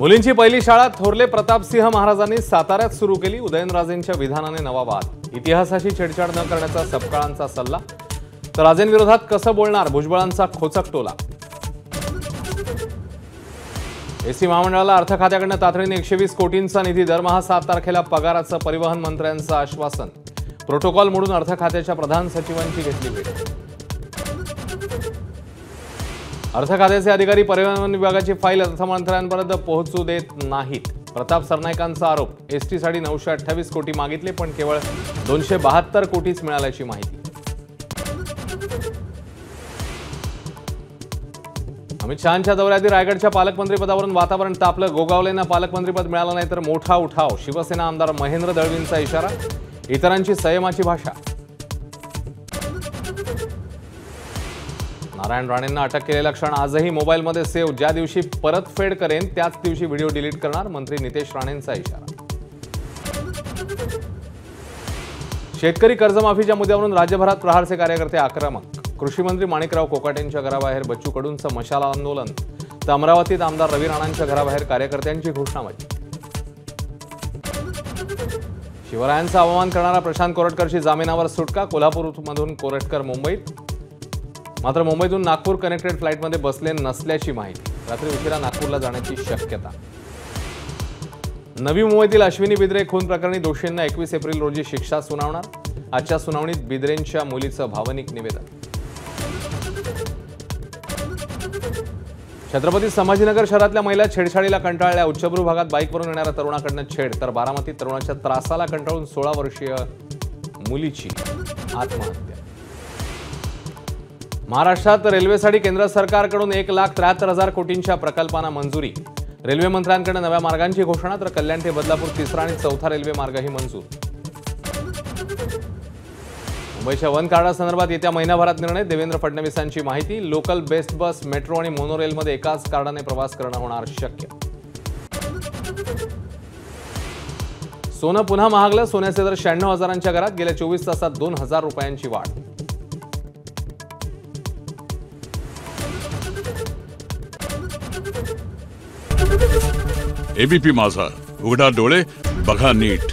मुलींची पहिली शाळा थोरले प्रतापसिंह महाराजांनी साताऱ्यात सुरू केली। उदयनराजेंच्या विधानाने नवा वाद। इतिहासाशी छेडछाड न करण्याचा सबकाळांचा सल्ला। तर राजेंविरोधात कसं बोलणार भुजबळांचा खोचक टोला। एसटी महामंडळाला अर्थ खात्याकडून तातडीने 120 कोटींचा निधी। दरमहा 7 तारखेला पगाराचं परिवहन मंत्र्यांचं आश्वासन। प्रोटोकॉल मोडून अर्थ खात्याच्या प्रधान सचिवांची घेतली भेट। अर्थ खात्याचे अधिकारी परिवहन विभागाची फाईल अर्थमंत्र्यांपर्यंत पोहोचू देत नाहीत। प्रताप सरनाईकांचा आरोप। एसटीसाठी 928 कोटी मागितले पण केवळ 272 कोटीच मिळाल्याची माहिती। अमित शहांच्या दौऱ्याआधी रायगडच्या पालकमंत्री पदावरून वातावरण तापलं। गोगावलेंना पालकमंत्रीपद मिळालं नाही तर मोठा उठाव। शिवसेना आमदार महेंद्र दळवींचा इशारा। इतरांची संयमाची भाषा। नारायण राणेंना अटक केलेला क्षण आजही मोबाईलमध्ये सेव्ह। ज्या दिवशी परतफेड करेन त्याच दिवशी व्हिडिओ डिलीट करणार। मंत्री नितेश राणेंचा इशारा। शेतकरी कर्जमाफीच्या मुद्द्यावरून राज्यभरात प्रहारचे कार्यकर्ते आक्रमक। कृषी मंत्री माणिकराव कोकाटेंच्या घराबाहेर बच्चू कडूंचं मशाल आंदोलन। तर अमरावतीत आमदार रवी राणांच्या घराबाहेर कार्यकर्त्यांची घोषणाबाजी। शिवरायांचा अवमान करणारा प्रशांत कोरटकरची जामिनावर सुटका। कोल्हापूरमधून कोरटकर मुंबईत। मात्र मुंबईतून नागपूर कनेक्टेड फ्लाईटमध्ये बसले नसल्याची माहिती। रात्री उशिरा नागपूरला जाण्याची शक्यता। नवी मुंबईतील अश्विनी बिद्रे खून प्रकरणी दोषींना 21 एप्रिल रोजी शिक्षा सुनावणार। आजच्या सुनावणीत बिद्रेंच्या मुलीचं भावनिक निवेदन। छत्रपती संभाजीनगर शहरातल्या महिला छेडछाडीला कंटाळल्या। उच्चभ्रू भागात बाईकवरून येणाऱ्या तरुणाकडनं छेड। तर बारामतीत तरुणाच्या त्रासाला कंटाळून 16 वर्षीय मुलीची आत्महत्या। महाराष्ट्रात रेल्वेसाठी केंद्र सरकारकडून 1,73,000 कोटींच्या प्रकल्पांना मंजुरी। रेल्वे मंत्र्यांकडे नव्या मार्गांची घोषणा। तर कल्याण ते बदलापूर तिसरा आणि चौथा रेल्वे मार्गही मंजूर। मुंबईच्या वन कार्डासंदर्भात येत्या महिनाभरात निर्णय। देवेंद्र फडणवीसांची माहिती। लोकल बेस्ट बस मेट्रो आणि मोनोरेलमध्ये एकाच कार्डाने प्रवास करणं होणार शक्य। सोनं पुन्हा महागलं। सोन्याचे दर 96,000च्या घरात। गेल्या 24 तासात 2,000 रुपयांची वाढ। एबीपी माझा, उघडा डोळे बघा नीट।